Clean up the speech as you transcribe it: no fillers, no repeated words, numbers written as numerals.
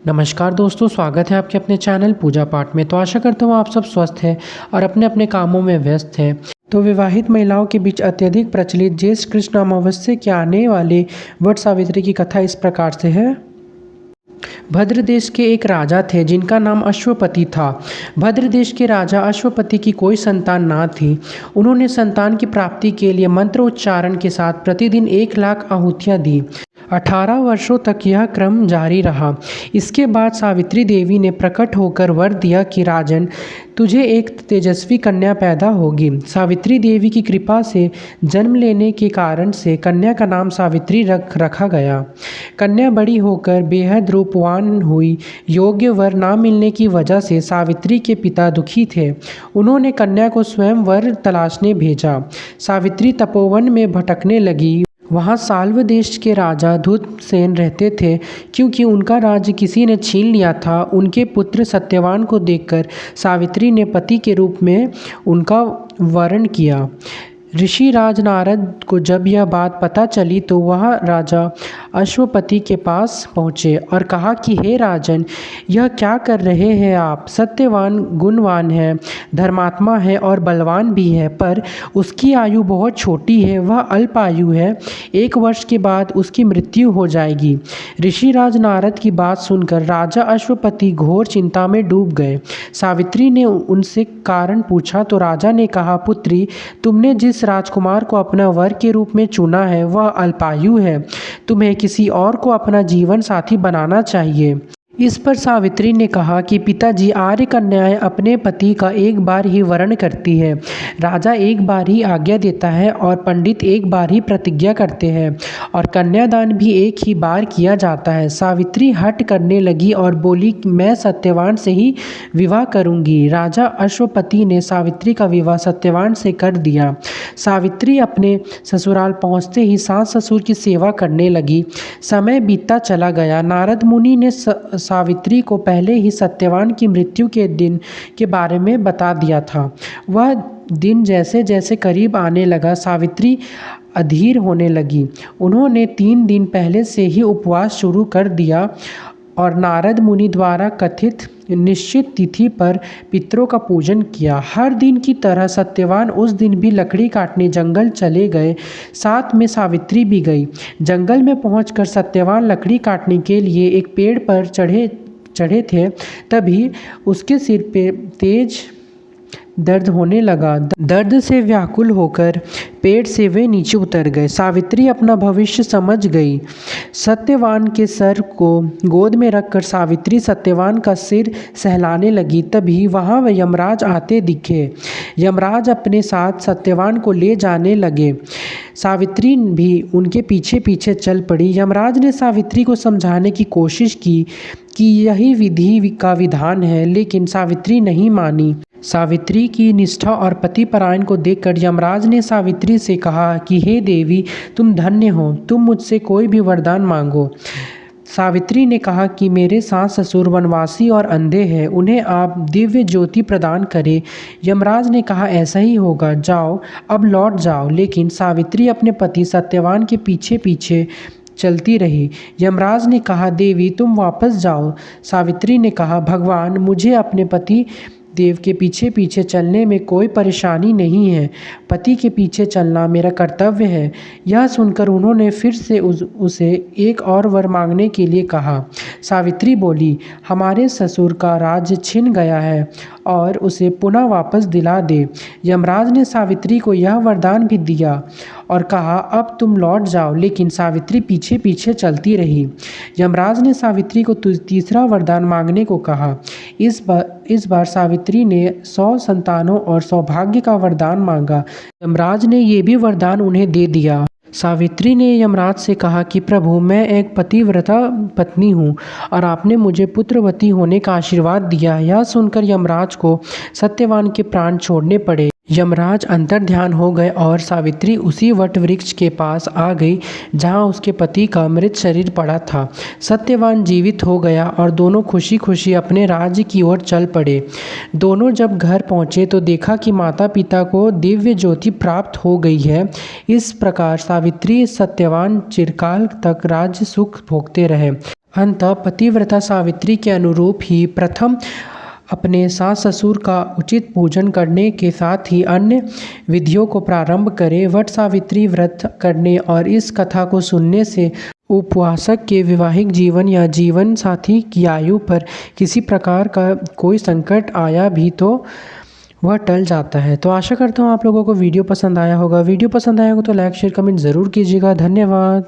नमस्कार दोस्तों, स्वागत है आपके अपने चैनल पूजा पाठ में। तो आशा करता हूँ आप सब स्वस्थ हैं और अपने अपने कामों में व्यस्त हैं। तो विवाहित महिलाओं के बीच अत्यधिक प्रचलित ज्येष्ठ कृष्ण अमावस्या के आने वाले वट सावित्री की कथा इस प्रकार से है। भद्र देश के एक राजा थे जिनका नाम अश्वपति था। भद्र देश के राजा अश्वपति की कोई संतान ना थी। उन्होंने संतान की प्राप्ति के लिए मंत्र उच्चारण के साथ प्रतिदिन 1,00,000 आहुतियाँ दी। 18 वर्षों तक यह क्रम जारी रहा। इसके बाद सावित्री देवी ने प्रकट होकर वर दिया कि राजन, तुझे एक तेजस्वी कन्या पैदा होगी। सावित्री देवी की कृपा से जन्म लेने के कारण से कन्या का नाम सावित्री रखा गया। कन्या बड़ी होकर बेहद रूपवान हुई। योग्य वर ना मिलने की वजह से सावित्री के पिता दुखी थे। उन्होंने कन्या को स्वयं वर तलाशने भेजा। सावित्री तपोवन में भटकने लगी। वहाँ साल्व देश के राजा धूतसेन रहते थे। क्योंकि उनका राज्य किसी ने छीन लिया था, उनके पुत्र सत्यवान को देखकर सावित्री ने पति के रूप में उनका वरण किया। ऋषि राज नारद को जब यह बात पता चली तो वह राजा अश्वपति के पास पहुँचे और कहा कि हे राजन, यह क्या कर रहे हैं आप? सत्यवान गुणवान है, धर्मात्मा है और बलवान भी है, पर उसकी आयु बहुत छोटी है, वह अल्प आयु है। 1 वर्ष के बाद उसकी मृत्यु हो जाएगी। ऋषि राज नारद की बात सुनकर राजा अश्वपति घोर चिंता में डूब गए। सावित्री ने उनसे कारण पूछा तो राजा ने कहा, पुत्री, तुमने जिस राजकुमार को अपना वर के रूप में चुना है वह अल्पायु है। तुम्हें किसी और को अपना जीवन साथी बनाना चाहिए। इस पर सावित्री ने कहा कि पिताजी, आर्य कन्याएं अपने पति का एक बार ही वरण करती है। राजा एक बार ही आज्ञा देता है और पंडित एक बार ही प्रतिज्ञा करते हैं और कन्यादान भी एक ही बार किया जाता है। सावित्री हठ करने लगी और बोली, मैं सत्यवान से ही विवाह करूंगी। राजा अश्वपति ने सावित्री का विवाह सत्यवान से कर दिया। सावित्री अपने ससुराल पहुंचते ही सास ससुर की सेवा करने लगी। समय बीतता चला गया। नारद मुनि ने सावित्री को पहले ही सत्यवान की मृत्यु के दिन के बारे में बता दिया था। वह दिन जैसे जैसे करीब आने लगा, सावित्री अधीर होने लगी। उन्होंने 3 दिन पहले से ही उपवास शुरू कर दिया और नारद मुनि द्वारा कथित निश्चित तिथि पर पितरों का पूजन किया। हर दिन की तरह सत्यवान उस दिन भी लकड़ी काटने जंगल चले गए। साथ में सावित्री भी गई। जंगल में पहुंचकर सत्यवान लकड़ी काटने के लिए एक पेड़ पर चढ़े थे। तभी उसके सिर पे तेज दर्द होने लगा। दर्द से व्याकुल होकर पेड़ से वे नीचे उतर गए। सावित्री अपना भविष्य समझ गई। सत्यवान के सर को गोद में रखकर सावित्री सत्यवान का सिर सहलाने लगी। तभी वहाँ यमराज आते दिखे। यमराज अपने साथ सत्यवान को ले जाने लगे। सावित्री भी उनके पीछे पीछे चल पड़ी। यमराज ने सावित्री को समझाने की कोशिश की कि यही विधि का विधान है, लेकिन सावित्री नहीं मानी। सावित्री की निष्ठा और पतिपरायण को देखकर यमराज ने सावित्री से कहा कि हे देवी, तुम धन्य हो, तुम मुझसे कोई भी वरदान मांगो। सावित्री ने कहा कि मेरे सास ससुर वनवासी और अंधे हैं, उन्हें आप दिव्य ज्योति प्रदान करें। यमराज ने कहा, ऐसा ही होगा, जाओ, अब लौट जाओ। लेकिन सावित्री अपने पति सत्यवान के पीछे पीछे चलती रही। यमराज ने कहा, देवी, तुम वापस जाओ। सावित्री ने कहा, भगवान, मुझे अपने पति देव के पीछे पीछे चलने में कोई परेशानी नहीं है। पति के पीछे चलना मेरा कर्तव्य है। यह सुनकर उन्होंने फिर से उसे एक और वर मांगने के लिए कहा। सावित्री बोली, हमारे ससुर का राज्य छिन गया है और उसे पुनः वापस दिला दे। यमराज ने सावित्री को यह वरदान भी दिया और कहा, अब तुम लौट जाओ। लेकिन सावित्री पीछे पीछे चलती रही। यमराज ने सावित्री को तीसरा वरदान मांगने को कहा। इस बार सावित्री ने 100 संतानों और सौभाग्य का वरदान मांगा। यमराज ने ये भी वरदान उन्हें दे दिया। सावित्री ने यमराज से कहा कि प्रभु, मैं एक पतिव्रता पत्नी हूँ और आपने मुझे पुत्रवती होने का आशीर्वाद दिया। यह सुनकर यमराज को सत्यवान के प्राण छोड़ने पड़े। यमराज अंतर्ध्यान हो गए और सावित्री उसी वट वृक्ष के पास आ गई जहाँ उसके पति का मृत शरीर पड़ा था। सत्यवान जीवित हो गया और दोनों खुशी खुशी अपने राज्य की ओर चल पड़े। दोनों जब घर पहुँचे तो देखा कि माता पिता को दिव्य ज्योति प्राप्त हो गई है। इस प्रकार सावित्री सत्यवान चिरकाल तक राज्य सुख भोगते रहे। अंततः पतिव्रता सावित्री के अनुरूप ही प्रथम अपने सास ससुर का उचित पूजन करने के साथ ही अन्य विधियों को प्रारंभ करें। वट सावित्री व्रत करने और इस कथा को सुनने से उपवासक के वैवाहिक जीवन या जीवन साथी की आयु पर किसी प्रकार का कोई संकट आया भी तो वह टल जाता है। तो आशा करता हूँ आप लोगों को वीडियो पसंद आया होगा। वीडियो पसंद आया हो तो लाइक शेयर कमेंट ज़रूर कीजिएगा। धन्यवाद।